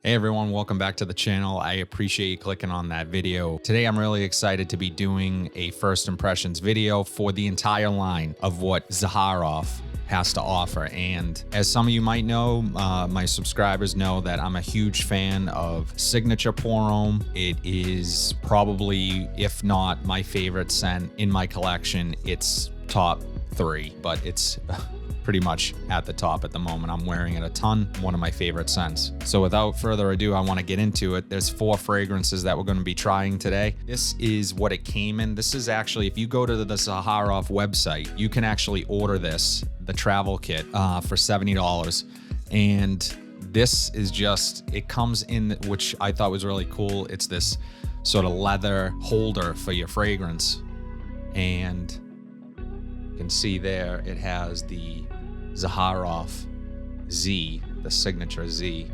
Hey everyone, welcome back to the channel. I appreciate you clicking on that video. Today I'm really excited to be doing a first impressions video for the entire line of what Zaharoff has to offer. And as some of you might know, my subscribers know that I'm a huge fan of Signature Pour Homme. It is probably, if not my favorite scent in my collection, it's top 3, but it's pretty much at the top at the moment. I'm wearing it a ton, one of my favorite scents. So without further ado, I want to get into it. There's 4 fragrances that we're going to be trying today. This is what it came in. This is actually, if you go to the Zaharoff website, you can actually order this, the travel kit, for $70. And this is just, it comes in, which I thought was really cool. It's this sort of leather holder for your fragrance. And you can see there, it has the Zaharoff Z, the signature Z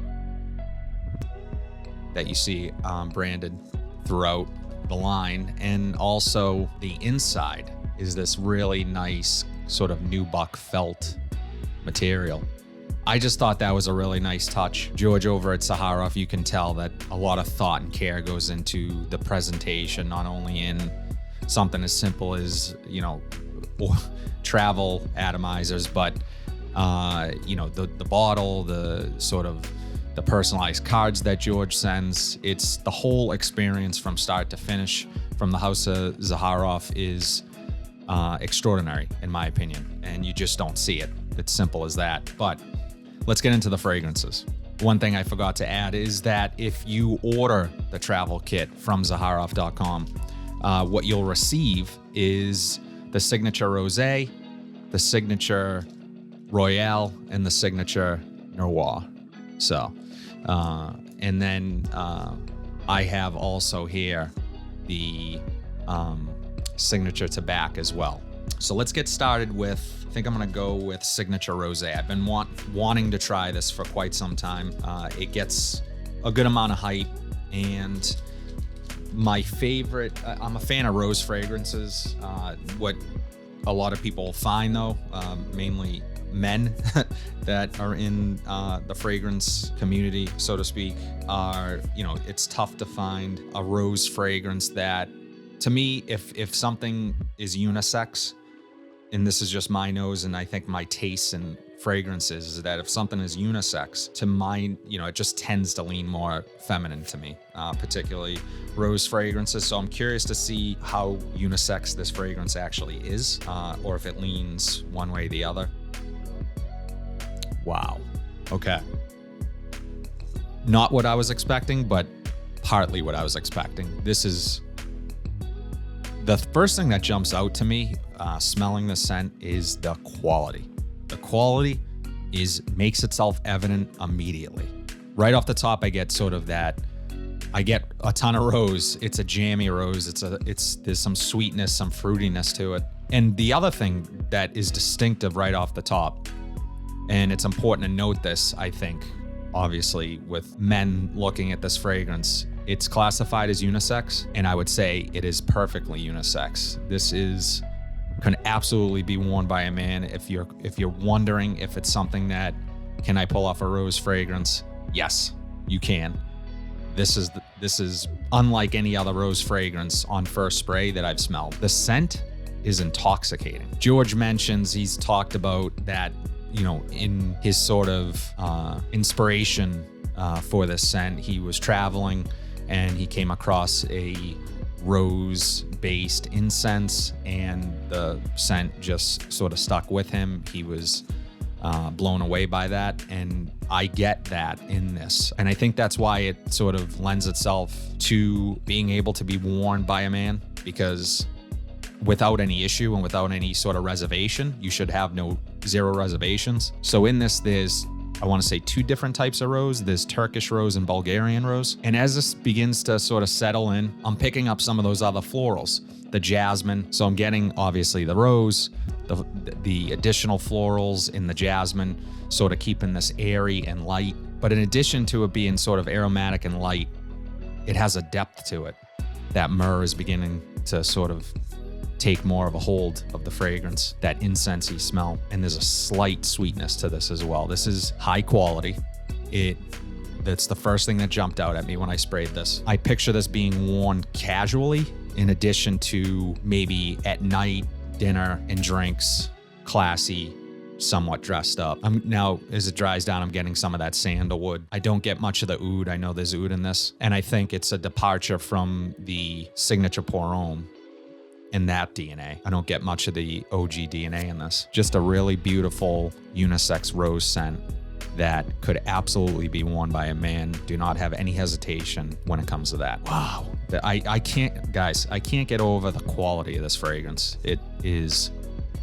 that you see branded throughout the line. And also the inside is this really nice sort of nubuck felt material. I just thought that was a really nice touch. George over at Zaharoff, you can tell that a lot of thought and care goes into the presentation, not only in something as simple as, you know, travel atomizers, but the bottle, the sort of the personalized cards that George sends. It's the whole experience from start to finish from the house of Zaharoff is extraordinary in my opinion, and you just don't see it. It's simple as that. But let's get into the fragrances. One thing I forgot to add is that if you order the travel kit from Zaharoff.com, what you'll receive is the signature Rosé, the signature Royale, and the signature Noir. So, and then I have also here the signature Tabac as well. So let's get started with, I think I'm gonna go with signature Rosé. I've been wanting to try this for quite some time. It gets a good amount of hype, and my favorite, I'm a fan of rose fragrances. What a lot of people find though, mainly men that are in the fragrance community, so to speak, are, it's tough to find a rose fragrance that, to me, if something is unisex, and this is just my nose and I think my tastes and fragrances, is that if something is unisex, to mine, it just tends to lean more feminine to me, particularly rose fragrances. So I'm curious to see how unisex this fragrance actually is, or if it leans one way or the other. Wow. Okay. Not what I was expecting, but partly what I was expecting. This is the first thing that jumps out to me, smelling the scent, is the quality. The quality makes itself evident immediately. Right off the top, I get sort of that, I get a ton of rose. It's a jammy rose. There's some sweetness, some fruitiness to it. And the other thing that is distinctive right off the top, and it's important to note this, I think, obviously, with men looking at this fragrance, it's classified as unisex, and I would say it is perfectly unisex. This can absolutely be worn by a man. If you're wondering if it's something that, can I pull off a rose fragrance? Yes, you can. This is unlike any other rose fragrance on first spray that I've smelled. The scent is intoxicating. George mentions, he's talked about that, in his sort of inspiration for this scent, he was traveling and he came across a rose-based incense, and the scent just sort of stuck with him. He was blown away by that, and I get that in this. And I think that's why it sort of lends itself to being able to be worn by a man, because without any issue and without any sort of reservation, you should have zero reservations. So in this, there's, I want to say, 2 different types of rose. There's Turkish rose and Bulgarian rose. And as this begins to sort of settle in, I'm picking up some of those other florals, the jasmine. So I'm getting, obviously, the rose, the additional florals in the jasmine, sort of keeping this airy and light. But in addition to it being sort of aromatic and light, it has a depth to it. That myrrh is beginning to sort of take more of a hold of the fragrance, that incensey smell. And there's a slight sweetness to this as well. This is high quality. It That's the first thing that jumped out at me when I sprayed this. I picture this being worn casually in addition to maybe at night, dinner and drinks, classy, somewhat dressed up. Now, as it dries down, I'm getting some of that sandalwood. I don't get much of the oud. I know there's oud in this. And I think it's a departure from the signature pour homme in that DNA. I don't get much of the OG DNA in this. Just a really beautiful unisex rose scent that could absolutely be worn by a man. Do not have any hesitation when it comes to that. Wow. I can't, guys, I can't get over the quality of this fragrance. It is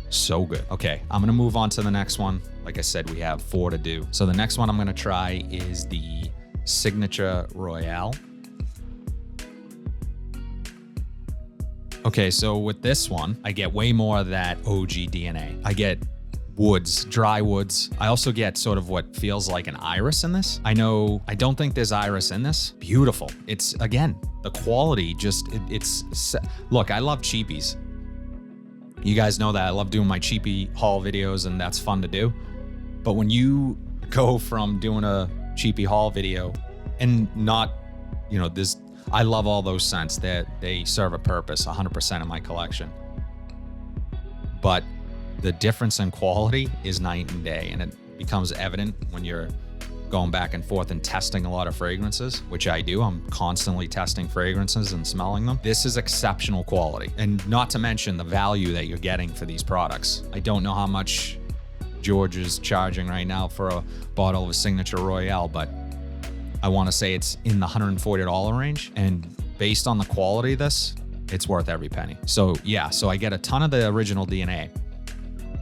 so good. Okay, I'm gonna move on to the next one. Like I said, we have 4 to do. So the next one I'm gonna try is the Signature Royale. Okay, so with this one, I get way more of that OG DNA. I get woods, dry woods. I also get sort of what feels like an iris in this. I don't think there's iris in this. Beautiful. It's, again, the quality just, look, I love cheapies. You guys know that I love doing my cheapie haul videos and that's fun to do. But when you go from doing a cheapie haul video and not, I love all those scents that they serve a purpose 100% of my collection. But the difference in quality is night and day, and it becomes evident when you're going back and forth and testing a lot of fragrances, which I do. I'm constantly testing fragrances and smelling them. This is exceptional quality, and not to mention the value that you're getting for these products. I don't know how much George is charging right now for a bottle of a Signature Royale, but I want to say it's in the $140 range, and based on the quality of this, it's worth every penny. So yeah, so I get a ton of the original DNA,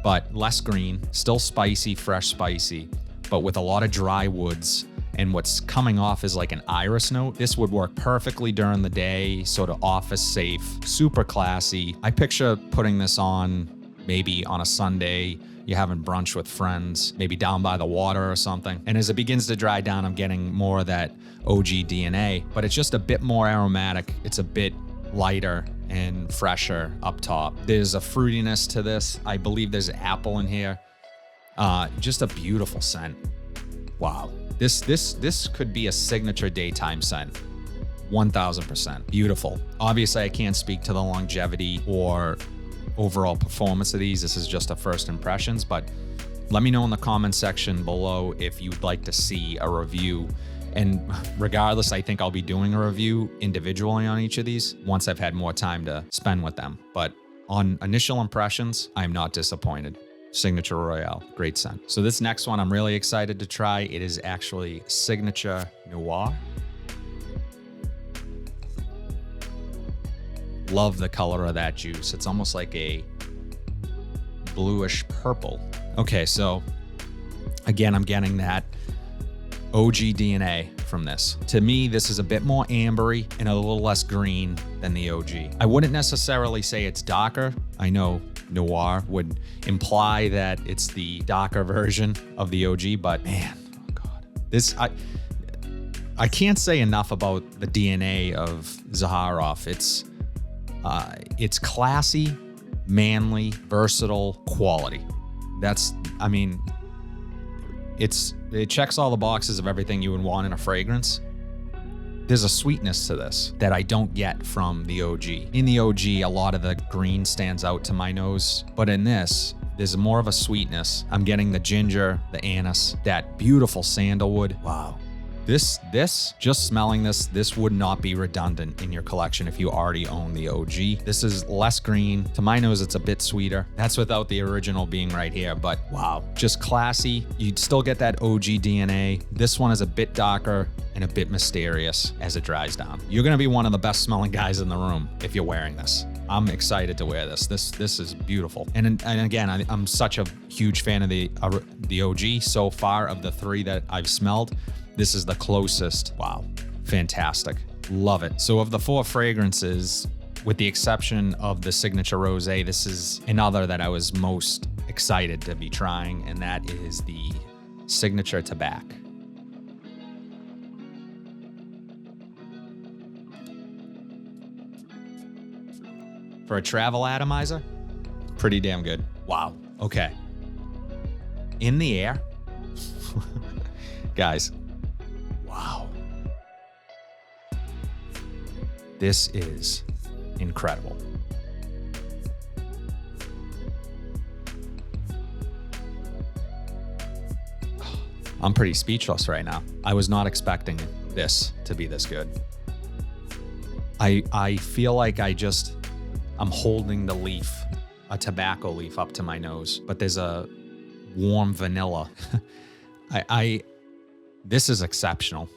but less green, still spicy, fresh spicy, but with a lot of dry woods, and what's coming off is like an iris note. This would work perfectly during the day, sort of office safe, super classy. I picture putting this on maybe on a Sunday, you're having brunch with friends, maybe down by the water or something. And as it begins to dry down, I'm getting more of that OG DNA, but it's just a bit more aromatic. It's a bit lighter and fresher up top. There's a fruitiness to this. I believe there's apple in here. Just a beautiful scent. Wow. This could be a signature daytime scent. 1000%. Beautiful. Obviously, I can't speak to the longevity or overall performance of these. This is just a first impressions, but let me know in the comment section below if you'd like to see a review. And regardless, I think I'll be doing a review individually on each of these once I've had more time to spend with them. But on initial impressions, I'm not disappointed. Signature Royale, great scent. So this next one I'm really excited to try. It is actually Signature Noir. Love the color of that juice. It's almost like a bluish purple. Okay, so again, I'm getting that OG DNA from this. To me, this is a bit more ambery and a little less green than the OG. I wouldn't necessarily say it's darker. I know Noir would imply that it's the darker version of the OG, but man, oh God. I can't say enough about the DNA of Zaharoff. It's classy, manly, versatile, quality. It checks all the boxes of everything you would want in a fragrance. There's a sweetness to this that I don't get from the OG. In the OG, a lot of the green stands out to my nose, but in this, there's more of a sweetness. I'm getting the ginger, the anise, that beautiful sandalwood. Wow. This, just smelling this would not be redundant in your collection if you already own the OG. This is less green. To my nose, it's a bit sweeter. That's without the original being right here, but wow, just classy. You'd still get that OG DNA. This one is a bit darker and a bit mysterious as it dries down. You're gonna be one of the best smelling guys in the room if you're wearing this. I'm excited to wear this. This is beautiful. And again, I'm such a huge fan of the OG so far. Of the 3 that I've smelled, this is the closest. Wow, fantastic. Love it. So of the 4 fragrances, with the exception of the Signature Rosé, this is another that I was most excited to be trying, and that is the Signature Tabac. For a travel atomizer, pretty damn good. Wow, okay. In the air, guys, wow. This is incredible. I'm pretty speechless right now. I was not expecting this to be this good. I feel like I'm holding the leaf, a tobacco leaf up to my nose, but there's a warm vanilla. This is exceptional.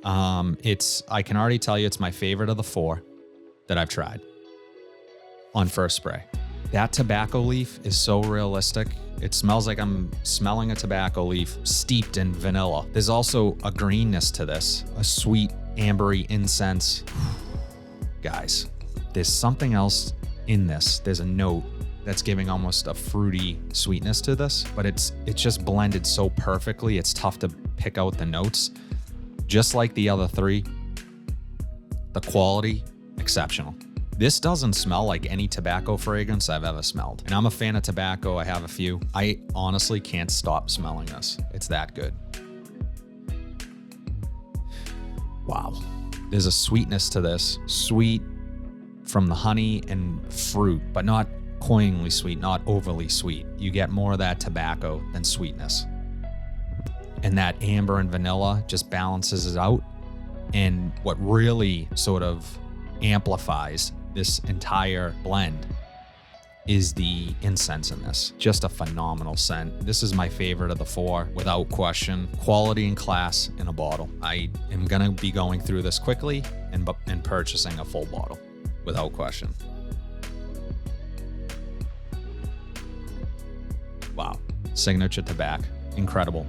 I can already tell you it's my favorite of the 4 that I've tried on first spray. That tobacco leaf is so realistic. It smells like I'm smelling a tobacco leaf steeped in vanilla. There's also a greenness to this, a sweet, ambery incense. Guys, there's something else in this. There's a note that's giving almost a fruity sweetness to this, but it's just blended so perfectly. It's tough to pick out the notes. Just like the other 3, the quality, exceptional. This doesn't smell like any tobacco fragrance I've ever smelled. And I'm a fan of tobacco. I have a few. I honestly can't stop smelling this. It's that good. Wow. There's a sweetness to this. Sweet from the honey and fruit, but not cloyingly sweet, not overly sweet. You get more of that tobacco than sweetness. And that amber and vanilla just balances it out. And what really sort of amplifies this entire blend is the incense in this. Just a phenomenal scent. This is my favorite of the 4, without question. Quality and class in a bottle. I am gonna be going through this quickly and purchasing a full bottle, without question. Wow. Signature Tabac, incredible.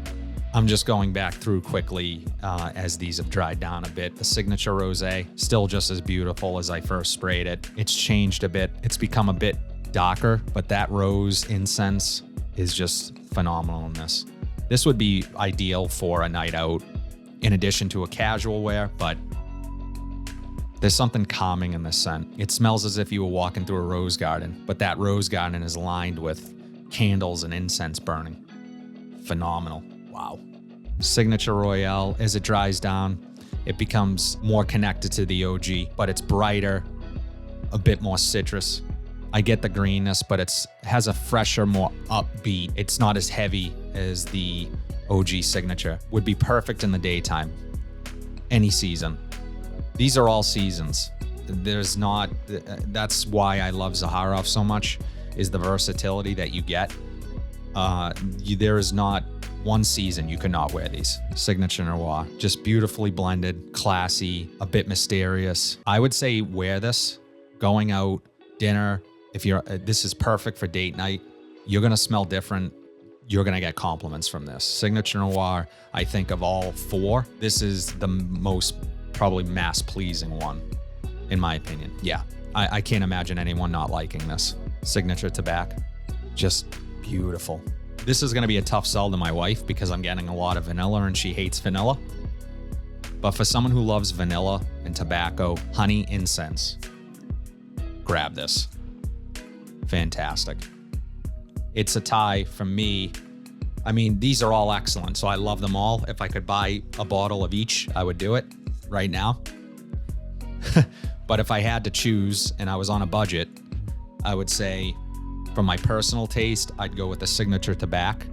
I'm just going back through quickly as these have dried down a bit. The Signature Rosé, still just as beautiful as I first sprayed it. It's changed a bit. It's become a bit darker, but that rose incense is just phenomenal in this. This would be ideal for a night out in addition to a casual wear, but there's something calming in this scent. It smells as if you were walking through a rose garden, but that rose garden is lined with candles and incense burning. Phenomenal. Wow. Signature Royale, as it dries down, it becomes more connected to the OG, but it's brighter, a bit more citrus. I get the greenness, but it has a fresher, more upbeat. It's not as heavy as the OG Signature. Would be perfect in the daytime, any season. These are all seasons. That's why I love Zaharoff so much, is the versatility that you get. There is not one season you cannot wear these. Signature Noir, just beautifully blended, classy, a bit mysterious. I would say wear this going out, dinner. If this is perfect for date night. You're gonna smell different. You're gonna get compliments from this. Signature Noir, I think of all 4, this is the most probably mass pleasing one, in my opinion. Yeah, I can't imagine anyone not liking this. Signature Tabac, just beautiful. This is going to be a tough sell to my wife because I'm getting a lot of vanilla and she hates vanilla. But for someone who loves vanilla and tobacco, honey, incense, grab this. Fantastic. It's a tie from me. I mean, these are all excellent, so I love them all. If I could buy a bottle of each, I would do it right now. But if I had to choose and I was on a budget, I would say, for my personal taste, I'd go with the Signature Tabac.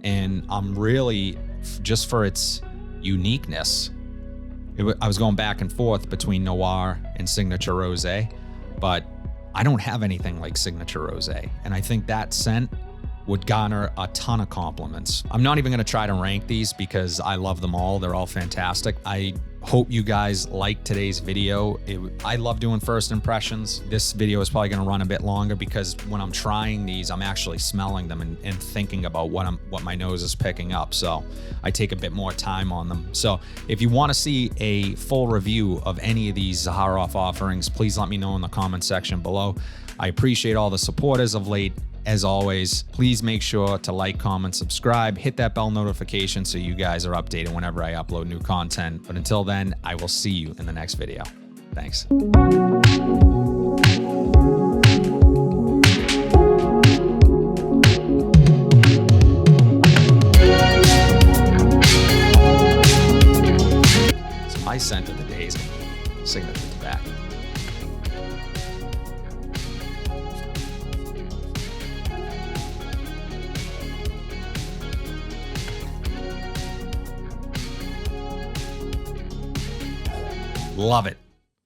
And I'm really, just for its uniqueness, I was going back and forth between Noir and Signature Rosé, but I don't have anything like Signature Rosé. And I think that scent would garner a ton of compliments. I'm not even gonna try to rank these because I love them all. They're all fantastic. I hope you guys liked today's video. I love doing first impressions. This video is probably gonna run a bit longer because when I'm trying these, I'm actually smelling them and thinking about what my nose is picking up. So I take a bit more time on them. So if you wanna see a full review of any of these Zaharoff offerings, please let me know in the comment section below. I appreciate all the support as of late. As always, please make sure to like, comment, subscribe, hit that bell notification so you guys are updated whenever I upload new content. But until then, I will see you in the next video. Thanks. So my scent of the day is Signature Tabac. Love it.